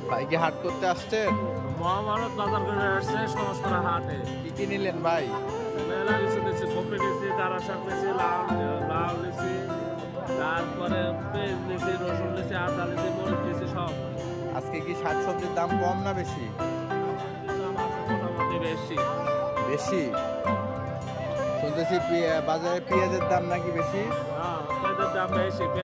ভাই কি হাট করতে আসছেন? মহাভারত বাজার করে আসছে সংস্কার হাটে। কি কি নিলেন ভাই? মেলা কিছু নিচ্ছি, কপি নিচ্ছি, তারা শাক নিচ্ছি, লাউ নিচ্ছি, তারপরে পেঁয়াজ নিচ্ছি, রসুন নিচ্ছি, আদা নিচ্ছি, মরিচ নিচ্ছি সব। আজকে কি শাকসবজির দাম কম না বেশি? মোটামুটি বেশি। বেশি শুনতেছি বাজারে পেঁয়াজের দাম নাকি বেশি? হ্যাঁ, পেঁয়াজের দাম বেশি।